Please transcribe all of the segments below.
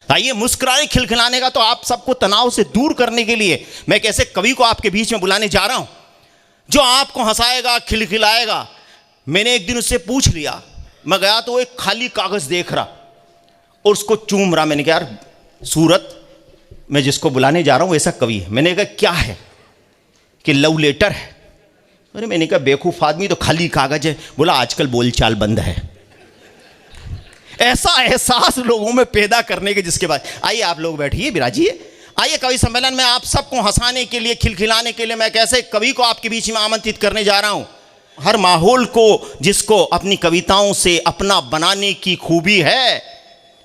आइए, मुस्कुराने खिलखिलाने का तो आप सबको तनाव से दूर करने के लिए मैं एक ऐसे कवि को आपके बीच में बुलाने जा रहा हूं जो आपको हंसाएगा, खिलखिलाएगा। मैंने एक दिन उससे पूछ लिया, मैं गया तो वो एक खाली कागज देख रहा और उसको चूम रहा। मैंने कहा यार सूरत, मैं जिसको बुलाने जा रहा हूं ऐसा कवि है। मैंने कहा क्या है? कि लव लेटर है। अरे मैंने कहा बेवकूफ आदमी, तो खाली कागज है। बोला आजकल बोलचाल बंद है। ऐसा एहसास लोगों में पैदा करने के जिसके बाद। आइए आप लोग बैठिए, विराजिए। आइए, कवि सम्मेलन में आप सबको हंसाने के लिए, खिलखिलाने के लिए मैं कैसे कवि को आपके बीच में आमंत्रित करने जा रहा हूं। हर माहौल को जिसको अपनी कविताओं से अपना बनाने की खूबी है,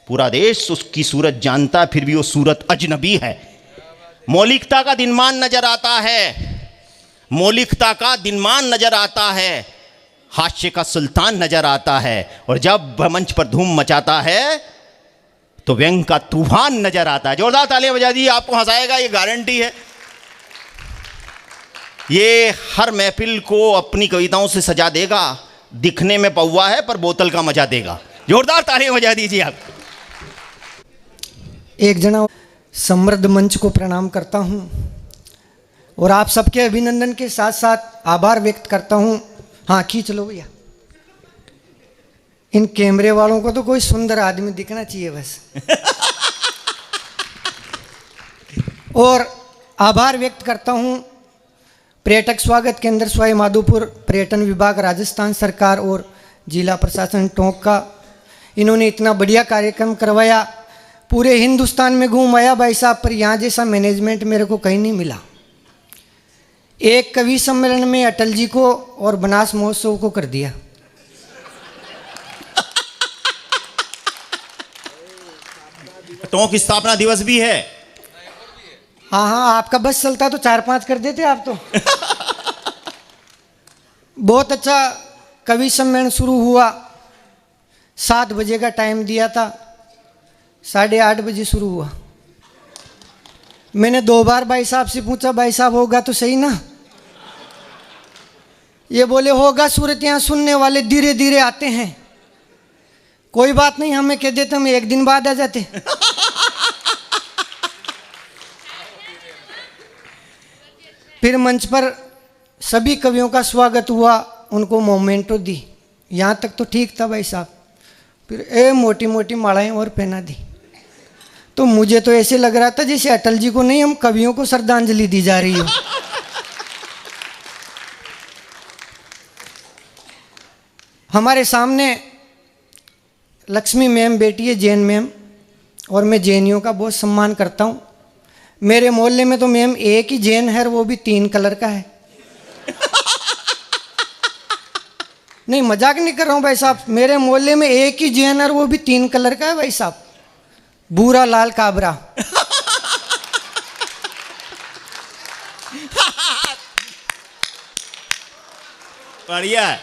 पूरा देश उसकी सूरत जानता है, फिर भी वो सूरत अजनबी है। मौलिकता का दिनमान नजर आता है, मौलिकता का दिनमान नजर आता है, हास्य का सुल्तान नजर आता है, और जब मंच पर धूम मचाता है तो व्यंग का तूफान नजर आता है। जोरदार तालियां बजा दी, आपको हंसाएगा, ये गारंटी है। ये हर महफिल को अपनी कविताओं से सजा देगा। दिखने में पौवा है पर बोतल का मजा देगा। जोरदार तालियां बजा दीजिए आप। एक जना समृद्ध मंच को प्रणाम करता हूं और आप सबके अभिनंदन के साथ साथ आभार व्यक्त करता हूं। हाँ, खींच लो भैया। इन कैमरे वालों को तो कोई सुंदर आदमी दिखना चाहिए बस। और आभार व्यक्त करता हूं पर्यटक स्वागत केंद्र सवाई माधोपुर, पर्यटन विभाग राजस्थान सरकार और जिला प्रशासन टोंक का। इन्होंने इतना बढ़िया कार्यक्रम करवाया, पूरे हिंदुस्तान में घूम आया भाई साहब, पर यहाँ जैसा मैनेजमेंट मेरे को कहीं नहीं मिला। एक कवि सम्मेलन में अटल जी को और बनास महोत्सव को कर दिया। टोंक स्थापना दिवस भी है। हाँ हाँ, आपका बस चलता तो 4-5 कर देते आप तो। बहुत अच्छा कवि सम्मेलन शुरू हुआ। 7 बजे का टाइम दिया था, 8:30 बजे शुरू हुआ। मैंने 2 बार भाई साहब से पूछा, भाई साहब होगा तो सही ना? ये बोले होगा सूरत, यहाँ सुनने वाले धीरे धीरे आते हैं। कोई बात नहीं, हमें कह देते, हम 1 दिन बाद आ जाते। फिर मंच पर सभी कवियों का स्वागत हुआ, उनको मोमेंटो दी। यहाँ तक तो ठीक था भाई साहब। फिर मोटी मोटी मालाएं और पहना दी। तो मुझे तो ऐसे लग रहा था जैसे अटल जी को नहीं, हम कवियों को श्रद्धांजलि दी जा रही हो। हमारे सामने लक्ष्मी मैम बैठी है, जैन मैम, और मैं जैनियों का बहुत सम्मान करता हूँ। मेरे मोहल्ले में तो मैम एक ही जैन है, वो भी 3 कलर का है। नहीं, मजाक नहीं कर रहा हूँ भाई साहब, मेरे मोहल्ले में एक ही जैन है, वो भी 3 कलर का है भाई साहब। भूरा, लाल, काबरा। बढ़िया है।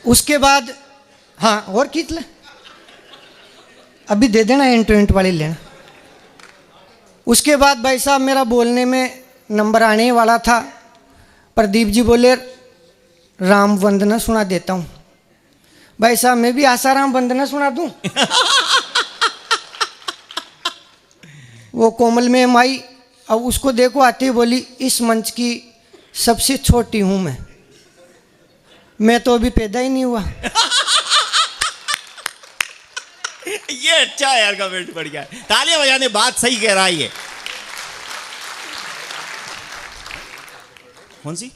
उसके बाद हाँ, और खींच ले, अभी दे देना, इंट वाली लेना। उसके बाद भाई साहब मेरा बोलने में नंबर आने वाला था। प्रदीप जी बोले राम वंदना सुना देता हूँ। भाई साहब मैं भी आसाराम वंदना सुना दूं। वो कोमल मैम आई, अब उसको देखो आती बोली, इस मंच की सबसे छोटी हूं मैं तो अभी पैदा ही नहीं हुआ। ये अच्छा है यार, कमेंट बढ़ गया। तालियां बजाने, बात सही कह रहा है ये। कौन सी?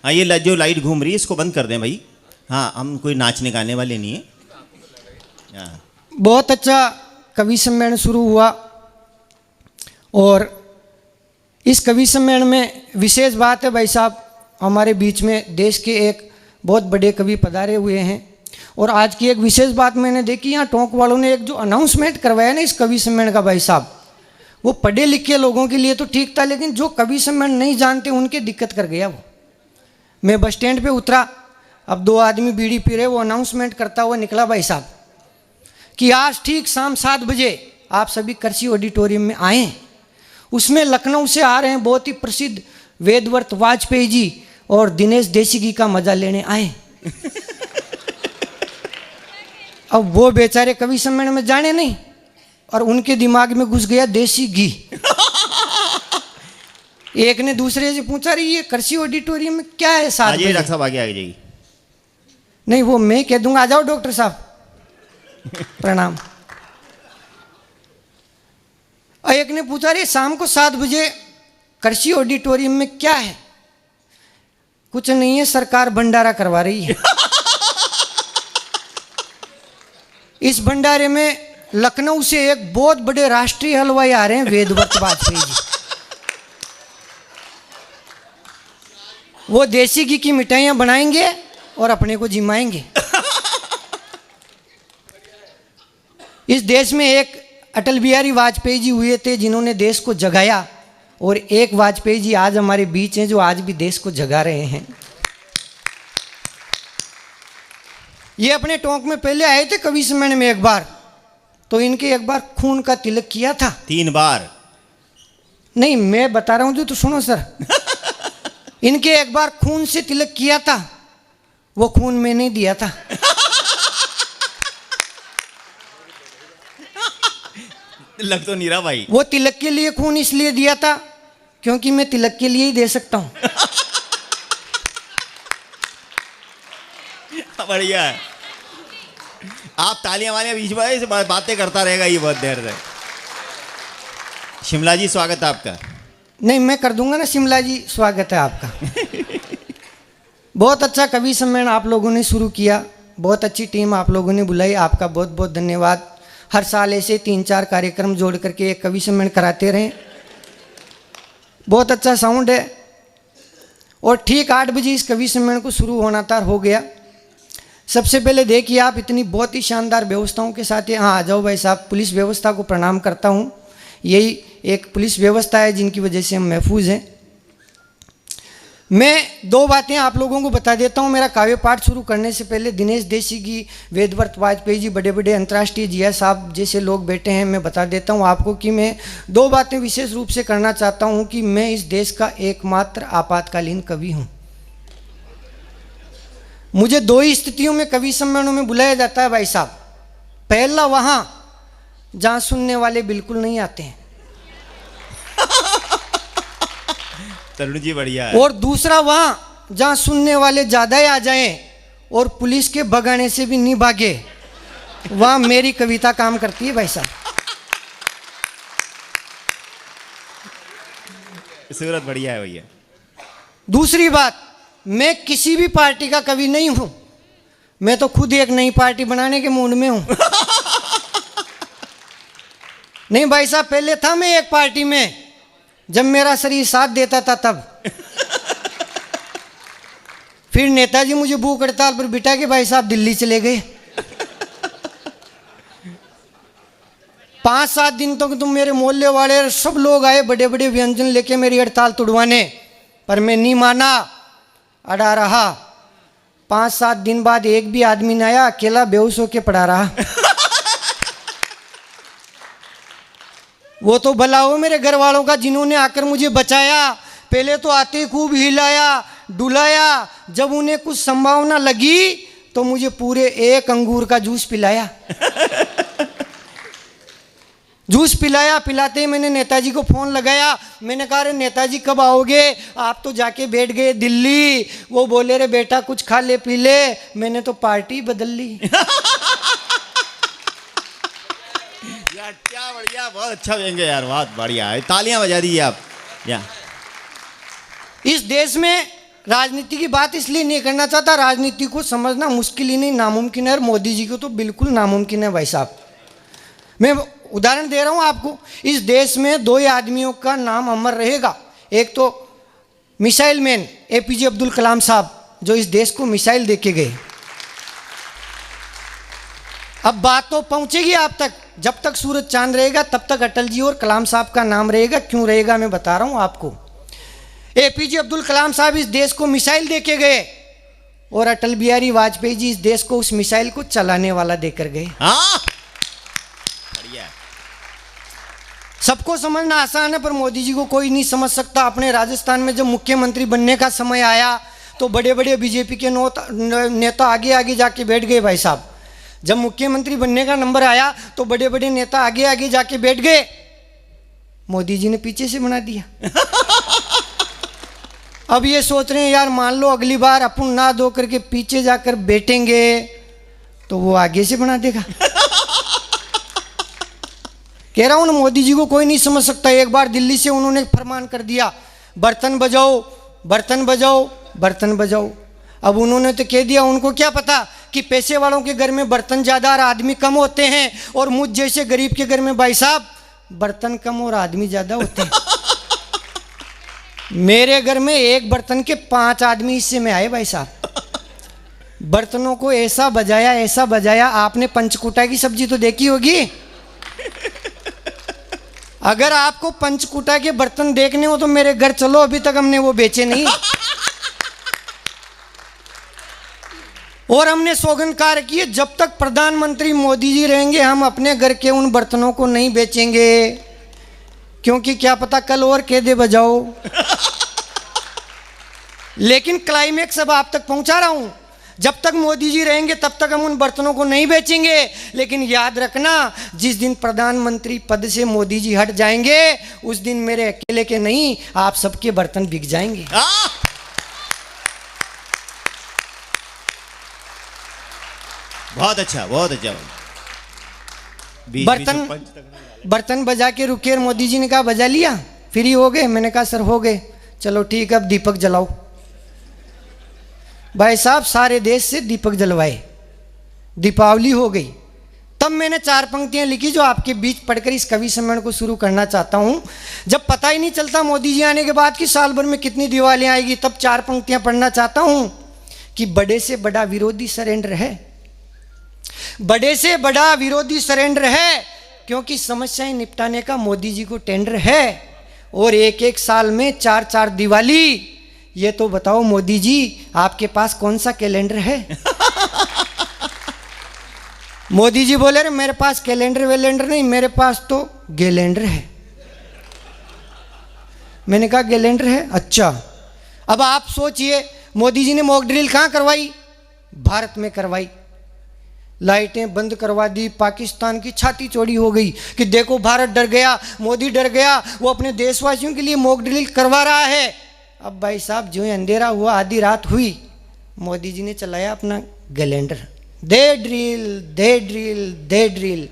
हाँ, ये जो लाइट घूम रही है इसको बंद कर दें भाई। हाँ, हम कोई नाचने गाने वाले नहीं है। बहुत अच्छा कवि सम्मेलन शुरू हुआ और इस कवि सम्मेलन में विशेष बात है भाई साहब, हमारे बीच में देश के एक बहुत बड़े कवि पधारे हुए हैं। और आज की एक विशेष बात मैंने देखी, यहाँ टोंक वालों ने एक जो अनाउंसमेंट करवाया ना इस कवि सम्मेलन का भाई साहब, वो पढ़े लिखे लोगों के लिए तो ठीक था, लेकिन जो कवि सम्मेलन नहीं जानते उनके दिक्कत कर गया वो। मैं बस स्टैंड पे उतरा, अब 2 आदमी बीड़ी पी रहे, वो अनाउंसमेंट करता हुआ निकला भाई साहब कि आज ठीक शाम 7 बजे आप सभी कृषि ऑडिटोरियम में आए। उसमें लखनऊ से आ रहे हैं बहुत ही प्रसिद्ध वेदव्रत वाजपेयी जी और दिनेश देशिकी का मजा लेने आए। अब वो बेचारे कवि सम्मेलन में जाने नहीं, और उनके दिमाग में घुस गया देसी घी। एक ने दूसरे से पूछा, रही ये कृषि ऑडिटोरियम में क्या है? 7 बजे। डॉक्टर साहब आगे आगे जाइए। नहीं, वो मैं कह दूंगा, आ जाओ डॉक्टर साहब, प्रणाम। और एक ने पूछा, रे शाम को 7 बजे कृषि ऑडिटोरियम में क्या है? कुछ नहीं है, सरकार भंडारा करवा रही है। इस भंडारे में लखनऊ से एक बहुत बड़े राष्ट्रीय हलवाई आ रहे हैं, वेदव्रत वाजपेयी जी। वो देसी घी की मिठाइयां बनाएंगे और अपने को जिमाएंगे। इस देश में एक अटल बिहारी वाजपेयी जी हुए थे जिन्होंने देश को जगाया, और एक वाजपेयी जी आज हमारे बीच हैं जो आज भी देश को जगा रहे हैं। ये अपने टोंक में पहले आए थे कवि सम्मेलन में एक बार, तो इनके एक बार खून का तिलक किया था। 3 बार? नहीं, मैं बता रहा हूं तो सुनो सर। इनके एक बार खून से तिलक किया था, वो खून मैंने दिया था। लग तो नहीं रहा भाई। वो तिलक के लिए खून इसलिए दिया था क्योंकि मैं तिलक के लिए ही दे सकता हूं। बढ़िया है। आप तालियां वालियां बीच में ऐसे बातें करता रहेगा ये बहुत देर से। शिमला जी स्वागत है आपका। नहीं, मैं कर दूंगा ना, शिमला जी स्वागत है आपका। बहुत अच्छा कवि सम्मेलन आप लोगों ने शुरू किया, बहुत अच्छी टीम आप लोगों ने बुलाई, आपका बहुत बहुत धन्यवाद। हर साल ऐसे 3-4 कार्यक्रम जोड़ करके एक कवि सम्मेलन कराते रहें। बहुत अच्छा साउंड है। और ठीक 8 बजे इस कवि सम्मेलन को शुरू होना था, हो गया। सबसे पहले देखिए आप इतनी बहुत ही शानदार व्यवस्थाओं के साथ यहाँ आ जाओ भाई साहब। पुलिस व्यवस्था को प्रणाम करता हूँ, यही एक पुलिस व्यवस्था है जिनकी वजह से हम महफूज हैं। मैं 2 बातें आप लोगों को बता देता हूँ। मेरा काव्य पाठ शुरू करने से पहले दिनेश देसी की, वेदव्रत वाजपेयी जी, बड़े बड़े अंतर्राष्ट्रीय जीएस साहब जैसे लोग बैठे हैं, मैं बता देता हूँ आपको कि मैं 2 बातें विशेष रूप से करना चाहता हूँ कि मैं इस देश का एकमात्र आपातकालीन कवि हूँ। मुझे 2 ही स्थितियों में कवि सम्मेलनों में बुलाया जाता है भाई साहब। पहला वहाँ जहाँ सुनने वाले बिल्कुल नहीं आते हैं, तरुण जी बढ़िया है। और दूसरा वहाँ जहाँ सुनने वाले ज़्यादा ही आ जाएं और पुलिस के भगाने से भी नहीं भागे, वहाँ मेरी कविता काम करती है भाई साहब। सूरत बढ़िया है भैया। दूसरी बात, मैं किसी भी पार्टी का कवि नहीं हूँ, मैं तो खुद एक नई पार्टी बनाने के मूड में हूँ। नहीं भाई साहब, पहले था मैं एक पार्टी में, जब मेरा शरीर साथ देता था तब। फिर नेताजी मुझे भूख हड़ताल पर बिठा के भाई साहब दिल्ली चले गए। 5-7 दिन तक तो मेरे मोहल्ले वाले सब लोग आए बड़े बड़े व्यंजन लेके मेरी हड़ताल तुड़वाने, पर मैं नहीं माना, अड़ा रहा। 5-7 दिन बाद एक भी आदमी नहीं आया, अकेला बेहोश होके पड़ा रहा। वो तो भला हो मेरे घर वालों का जिन्होंने आकर मुझे बचाया। पहले तो आते ही खूब हिलाया डुलाया, जब उन्हें कुछ संभावना लगी तो मुझे पूरे 1 अंगूर का जूस पिलाया। जूस पिलाया, पिलाते ही मैंने नेताजी को फ़ोन लगाया। मैंने कहा, अरे नेताजी कब आओगे? आप तो जाके बैठ गए दिल्ली। वो बोले, रे बेटा कुछ खा ले पी ले। मैंने तो पार्टी बदल ली। यार क्या बढ़िया, बहुत अच्छा व्यंग्य यार, बहुत बढ़िया है। तालियां बजा दीजिए आप। या इस देश में राजनीति की बात इसलिए नहीं करना चाहता, राजनीति को समझना मुश्किल ही नहीं नामुमकिन है, और मोदी जी को तो बिल्कुल नामुमकिन है भाई साहब। मैं उदाहरण दे रहा हूं आपको। इस देश में 2 ही आदमियों का नाम अमर रहेगा। एक तो missile man APJ Abdul Kalam साहब, जो इस देश को मिसाइल देके गए। अब बात तो पहुंचेगी आप तक, जब तक सूरज चांद रहेगा तब तक अटल जी और कलाम साहब का नाम रहेगा। क्यों रहेगा मैं बता रहा हूं आपको। APJ अब्दुल कलाम साहब इस देश को मिसाइल देके गए, और अटल बिहारी वाजपेयी जी इस देश को उस मिसाइल को चलाने वाला देकर गए। हाँ बढ़िया। सबको समझना आसान है, पर मोदी जी को कोई नहीं समझ सकता। अपने राजस्थान में जब मुख्यमंत्री बनने का समय आया तो बड़े बड़े BJP के नेता आगे आगे जाके बैठ गए भाई साहब। जब मुख्यमंत्री बनने का नंबर आया तो बड़े बड़े नेता आगे आगे जाके बैठ गए, मोदी जी ने पीछे से बना दिया। अब ये सोच रहे हैं यार मान लो अगली बार अपन ना धो करके पीछे जाकर बैठेंगे तो वो आगे से बना देगा। कह रहा हूं ना, मोदी जी को कोई नहीं समझ सकता। एक बार दिल्ली से उन्होंने फरमान कर दिया, बर्तन बजाओ बर्तन बजाओ बर्तन बजाओ। अब उन्होंने तो कह दिया, उनको क्या पता कि पैसे वालों के घर में बर्तन ज़्यादा और आदमी कम होते हैं, और मुझ जैसे गरीब के घर में भाई साहब बर्तन कम और आदमी ज़्यादा होते हैं। मेरे घर में एक बर्तन के 5 आदमी हिस्से में आए भाई साहब। बर्तनों को ऐसा बजाया, आपने पंचकूटा की सब्जी तो देखी होगी। अगर आपको पंचकूटा के बर्तन देखने हो तो मेरे घर चलो, अभी तक हमने वो बेचे नहीं। और हमने सौगंधकार की है, जब तक प्रधानमंत्री मोदी जी रहेंगे हम अपने घर के उन बर्तनों को नहीं बेचेंगे, क्योंकि क्या पता कल और कह दे बजाओ। लेकिन क्लाइमेक्स अब आप तक पहुंचा रहा हूं, जब तक मोदी जी रहेंगे तब तक हम उन बर्तनों को नहीं बेचेंगे। लेकिन याद रखना, जिस दिन प्रधानमंत्री पद से मोदी जी हट जाएंगे उस दिन मेरे अकेले के नहीं, आप सबके बर्तन बिक जाएंगे। बहुत अच्छा, बहुत अच्छा। बर्तन बजा के रुके और मोदी जी ने कहा बजा लिया, फ्री हो गए? मैंने कहा सर हो गए। चलो ठीक है, अब दीपक जलाओ। भाई साहब सारे देश से दीपक जलवाए, दीपावली हो गई। तब मैंने 4 पंक्तियां लिखी जो आपके बीच पढ़कर इस कवि सम्मेलन को शुरू करना चाहता हूं। जब पता ही नहीं चलता मोदी जी आने के बाद कि साल भर में कितनी दिवालियां आएगी, तब 4 पंक्तियां पढ़ना चाहता हूं कि बड़े से बड़ा विरोधी सरेंडर है, बड़े से बड़ा विरोधी सरेंडर है, क्योंकि समस्याएं निपटाने का मोदी जी को टेंडर है, और एक एक साल में 4-4 दिवाली। ये तो बताओ मोदी जी आपके पास कौन सा कैलेंडर है? मोदी जी बोले, मेरे पास कैलेंडर वैलेंडर नहीं, मेरे पास तो गैलेंडर है। मैंने कहा गैलेंडर है, अच्छा। अब आप सोचिए, मोदी जी ने मॉक ड्रिल कहाँ करवाई? भारत में करवाई। लाइटें बंद करवा दी, पाकिस्तान की छाती चौड़ी हो गई कि देखो भारत डर गया, मोदी डर गया, वो अपने देशवासियों के लिए मॉक ड्रिल करवा रहा है। अब भाई साहब जो अंधेरा हुआ, आधी रात हुई, मोदी जी ने चलाया अपना कैलेंडर, दे ड्रिल दे ड्रिल दे ड्रिल।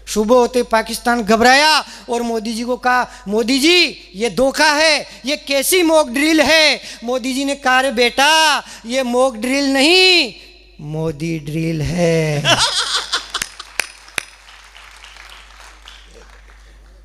सुबह होते पाकिस्तान घबराया और मोदी जी को कहा, मोदी जी ये धोखा है, ये कैसी मॉक ड्रिल है? मोदी जी ने कहा, रे बेटा ये मॉक ड्रिल नहीं, मोदी ड्रिल है।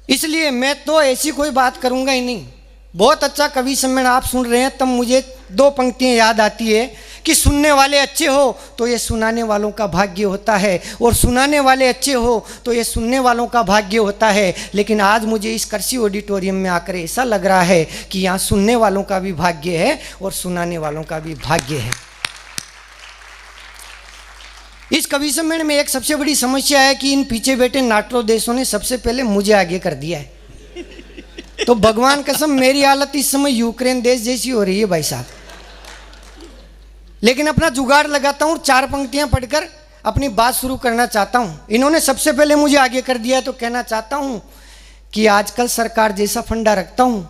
इसलिए मैं तो ऐसी कोई बात करूंगा ही नहीं। बहुत अच्छा कवि सम्मेलन आप सुन रहे हैं, तब मुझे 2 पंक्तियां याद आती है कि सुनने वाले अच्छे हो तो ये सुनाने वालों का भाग्य होता है, और सुनाने वाले अच्छे हो तो ये सुनने वालों का भाग्य होता है। लेकिन आज मुझे इस कृषि ऑडिटोरियम में आकर ऐसा लग रहा है कि यहाँ सुनने वालों का भी भाग्य है और सुनाने वालों का भी भाग्य है। इस कवि सम्मेलन में एक सबसे बड़ी समस्या है कि इन पीछे बैठे नाटो देशों ने सबसे पहले मुझे आगे कर दिया है। तो भगवान कसम मेरी हालत इस समय यूक्रेन देश जैसी हो रही है भाई साहब। लेकिन अपना जुगाड़ लगाता हूँ, 4 पंक्तियां पढ़कर अपनी बात शुरू करना चाहता हूँ। इन्होंने सबसे पहले मुझे आगे कर दिया, तो कहना चाहता हूँ कि आजकल सरकार जैसा फंडा रखता हूँ,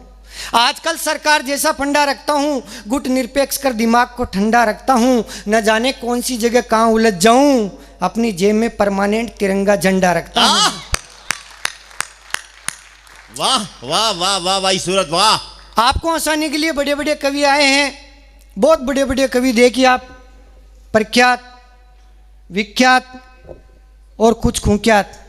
आजकल सरकार जैसा फंडा रखता हूँ, गुट निरपेक्ष कर दिमाग को ठंडा रखता हूँ, न जाने कौन सी जगह कहाँ उलझ जाऊं, अपनी जेब में परमानेंट तिरंगा झंडा रखता हूँ। वाह वाह वाह वाह भाई सूरत वाह। आपको हंसाने के लिए बड़े बड़े कवि आए हैं, बहुत बड़े बड़े कवि देखिए आप, प्रख्यात, विख्यात और कुछ खुख्यात।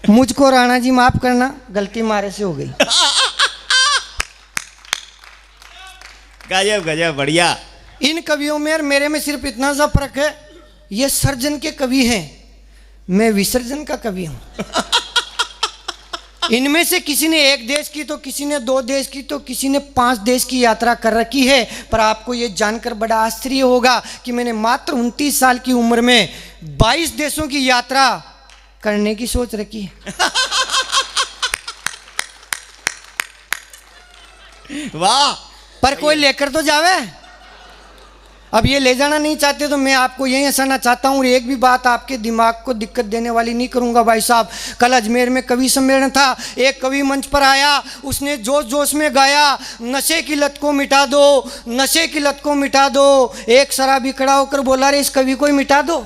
मुझको राणा जी माफ करना, गलती मारे से हो गई। गजब गजब बढ़िया। इन कवियों में और मेरे में सिर्फ इतना सा फर्क है, ये सर्जन के कवि हैं, मैं विसर्जन का कवि हूं। इनमें से किसी ने 1 देश की, तो किसी ने 2 देश की, तो किसी ने 5 देश की यात्रा कर रखी है। पर आपको ये जानकर बड़ा आश्चर्य होगा कि मैंने मात्र 29 साल की उम्र में 22 देशों की यात्रा करने की सोच रखी है। वाह। पर कोई लेकर तो जावे। अब ये ले जाना नहीं चाहते तो मैं आपको यही हंसाना चाहता हूँ, और एक भी बात आपके दिमाग को दिक्कत देने वाली नहीं करूँगा भाई साहब। कल अजमेर में कवि सम्मेलन था, एक कवि मंच पर आया, उसने जोश जोश में गाया, नशे की लत को मिटा दो, नशे की लत को मिटा दो। एक शराबी खड़ा होकर बोला, रे इस कवि को ही मिटा दो।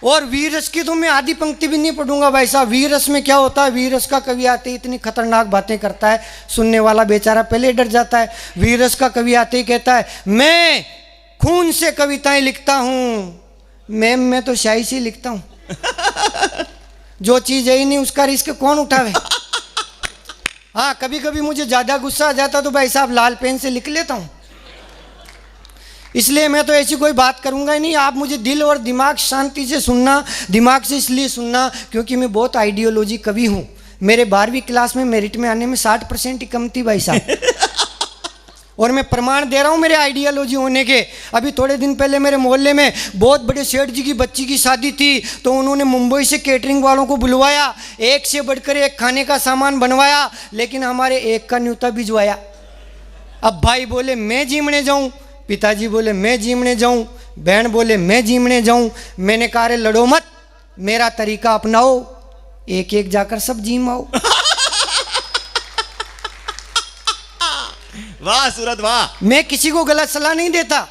और वीर रस की तो मैं आधी पंक्ति भी नहीं पढ़ूंगा भाई साहब। वीर रस में क्या होता है, वीर रस का कवि आते ही इतनी खतरनाक बातें करता है, सुनने वाला बेचारा पहले डर जाता है। वीर रस का कवि आते ही कहता है, मैं खून से कविताएं लिखता हूँ। मैम मैं तो शाही से लिखता हूँ। जो चीज़ है ही नहीं उसका रिस्क कौन उठावे। हाँ, कभी कभी मुझे ज़्यादा गुस्सा आ जाता तो भाई साहब लाल पेन से लिख लेता हूँ। इसलिए मैं तो ऐसी कोई बात करूंगा ही नहीं। आप मुझे दिल और दिमाग शांति से सुनना, दिमाग से इसलिए सुनना क्योंकि मैं बहुत आइडियोलॉजी कवि हूँ। मेरे 12वीं क्लास में मेरिट में आने में 60% ही कम थी भाई साहब। और मैं प्रमाण दे रहा हूँ मेरे आइडियोलॉजी होने के। अभी थोड़े दिन पहले मेरे मोहल्ले में बहुत बड़े सेठ जी की बच्ची की शादी थी, तो उन्होंने मुंबई से केटरिंग वालों को बुलवाया, एक से बढ़कर एक खाने का सामान बनवाया, लेकिन हमारे एक का न्योता भिजवाया। अब भाई बोले मैं जीमने जाऊँ, पिताजी बोले मैं जीमने जाऊं, बहन बोले मैं जीमने जाऊं। मैंने कहा रे लड़ो मत, मेरा तरीका अपनाओ, एक एक जाकर सब जीम आओ। वाह सूरत वाह। मैं किसी को गलत सलाह नहीं देता।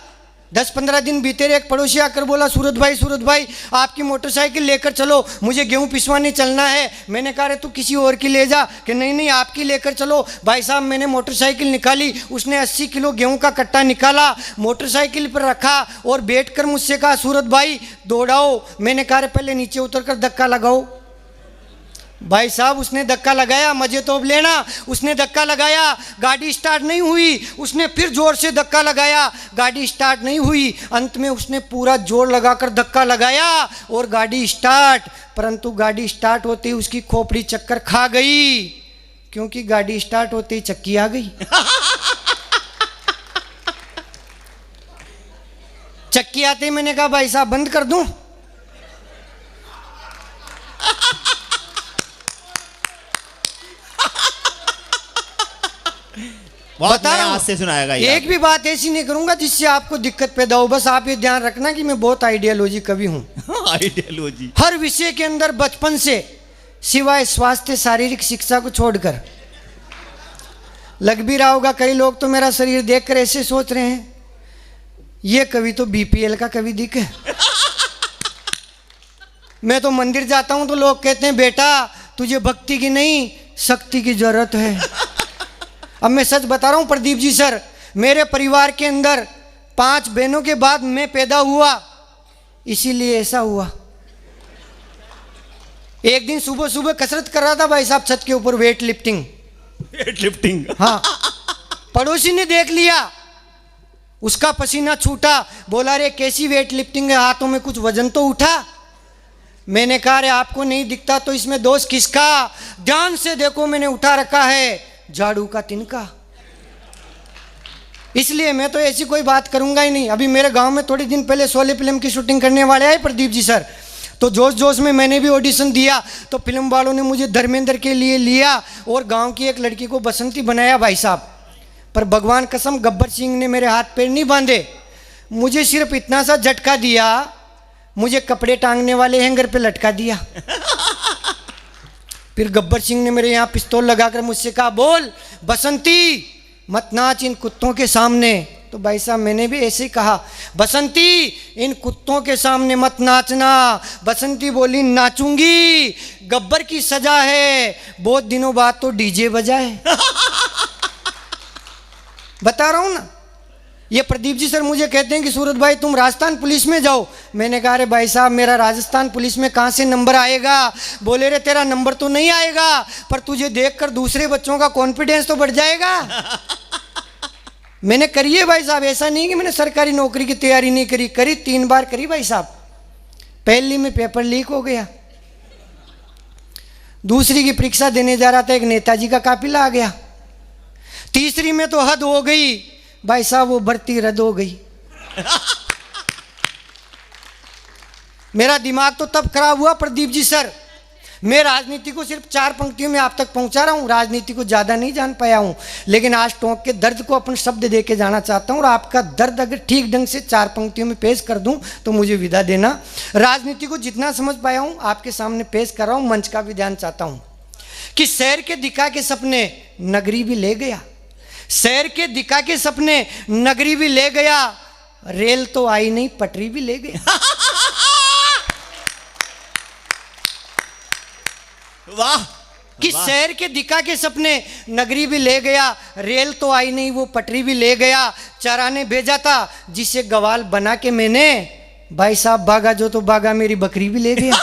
10-15 दिन बीते रहे, एक पड़ोसी आकर बोला, सूरत भाई आपकी मोटरसाइकिल लेकर चलो, मुझे गेहूं पिसवाने चलना है। मैंने कहा रे तू किसी और की ले जा। कि नहीं आपकी लेकर चलो। भाई साहब मैंने मोटरसाइकिल निकाली, उसने 80 किलो गेहूं का कट्टा निकाला, मोटरसाइकिल पर रखा और बैठकर मुझसे कहा, सूरत भाई दौड़ाओ। मैंने कहा रे पहले नीचे उतरकर धक्का लगाओ। भाई साहब उसने धक्का लगाया, मजे तो अब लेना। उसने धक्का लगाया, गाड़ी स्टार्ट नहीं हुई। उसने फिर जोर से धक्का लगाया, गाड़ी स्टार्ट नहीं हुई। अंत में उसने पूरा जोर लगाकर धक्का लगाया और गाड़ी स्टार्ट। परंतु गाड़ी स्टार्ट होते ही उसकी खोपड़ी चक्कर खा गई, क्योंकि गाड़ी स्टार्ट होते ही चक्की आ गई। चक्की आते ही मैंने कहा भाई साहब बंद कर दूं। बता रहा हूं, से सुनाएगा एक भी बात ऐसी नहीं करूंगा जिससे आपको दिक्कत पैदा हो। बस आप ये ध्यान रखना कि मैं बहुत आइडियोलॉजी कवि हूं। आइडियोलॉजी हर विषय के अंदर बचपन से, सिवाय स्वास्थ्य शारीरिक शिक्षा को छोड़कर। लग भी रहा होगा कई लोग तो मेरा शरीर देखकर ऐसे सोच रहे हैं, ये कवि तो बीपीएल का कवि दिखे। मैं तो मंदिर जाता हूं तो लोग कहते हैं बेटा तुझे भक्ति की नहीं शक्ति की जरूरत है। अब मैं सच बता रहा हूं प्रदीप जी सर, मेरे परिवार के अंदर 5 बहनों के बाद मैं पैदा हुआ, इसीलिए ऐसा हुआ। एक दिन सुबह सुबह कसरत कर रहा था भाई साहब छत के ऊपर, वेट लिफ्टिंग। हाँ, पड़ोसी ने देख लिया, उसका पसीना छूटा, बोला रे कैसी वेट लिफ्टिंग है, हाथों में कुछ वजन तो उठा। मैंने कहा रे आपको नहीं दिखता तो इसमें दोष किसका, ध्यान से देखो मैंने उठा रखा है झाड़ू का तिनका। इसलिए मैं तो ऐसी कोई बात करूंगा ही नहीं। अभी मेरे गांव में थोड़े दिन पहले शोले फिल्म की शूटिंग करने वाले आए प्रदीप जी सर, तो जोश जोश में मैंने भी ऑडिशन दिया, तो फिल्म वालों ने मुझे धर्मेंद्र के लिए लिया और गांव की एक लड़की को बसंती बनाया भाई साहब। पर भगवान कसम गब्बर सिंह ने मेरे हाथ पैर नहीं बांधे, मुझे सिर्फ इतना सा झटका दिया, मुझे कपड़े टांगने वाले हैंगर पे लटका दिया। फिर गब्बर सिंह ने मेरे यहाँ पिस्तौल लगाकर मुझसे कहा, बोल बसंती मत नाच इन कुत्तों के सामने। तो भाई साहब मैंने भी ऐसे ही कहा, बसंती इन कुत्तों के सामने मत नाचना। बसंती बोली नाचूंगी, गब्बर की सजा है, बहुत दिनों बाद तो डीजे बजाए। बता रहा हूं ना। ये प्रदीप जी सर मुझे कहते हैं कि सूरत भाई तुम राजस्थान पुलिस में जाओ। मैंने कहा अरे भाई साहब मेरा राजस्थान पुलिस में कहाँ से नंबर आएगा। बोले रे तेरा नंबर तो नहीं आएगा, पर तुझे देखकर दूसरे बच्चों का कॉन्फिडेंस तो बढ़ जाएगा। मैंने करी है भाई साहब, ऐसा नहीं कि मैंने सरकारी नौकरी की तैयारी नहीं करी, 3 बार करी भाई साहब। पहली में पेपर लीक हो गया, दूसरी की परीक्षा देने जा रहा था, एक नेताजी का काफिला आ गया, तीसरी में तो हद हो गई भाई साहब, वो भर्ती रद्द हो गई। मेरा दिमाग तो तब खराब हुआ प्रदीप जी सर मैं राजनीति को सिर्फ 4 पंक्तियों में आप तक पहुंचा रहा हूं, राजनीति को ज़्यादा नहीं जान पाया हूं, लेकिन आज टोंक के दर्द को अपन शब्द दे के जाना चाहता हूं और आपका दर्द अगर ठीक ढंग से 4 पंक्तियों में पेश कर दूं तो मुझे विदा देना। राजनीति को जितना समझ पाया हूं आपके सामने पेश कर रहा हूं, मंच का भी ध्यान चाहता हूं कि शहर के दिखा के सपने नगरी भी ले गया, शहर के दिखा के सपने नगरी भी ले गया, रेल तो आई नहीं पटरी भी ले गया। वाह कि शहर के दिखा के सपने नगरी भी ले गया, रेल तो आई नहीं वो पटरी भी ले गया, चराने भेजा था जिसे गवाल बना के मैंने, भाई साहब भागा जो तो भागा मेरी बकरी भी ले गया।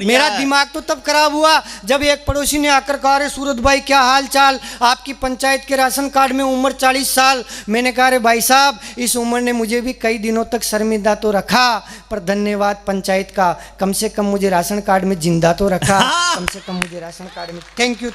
मेरा दिमाग तो तब खराब हुआ जब एक पड़ोसी ने आकर कहा, अरे सूरत भाई क्या हाल चाल, आपकी पंचायत के राशन कार्ड में उम्र 40 साल। मैंने कहा, अरे भाई साहब इस उम्र ने मुझे भी कई दिनों तक शर्मिंदा तो रखा, पर धन्यवाद पंचायत का, कम से कम मुझे राशन कार्ड में जिंदा तो रखा, कम से कम मुझे राशन कार्ड में। Thank you.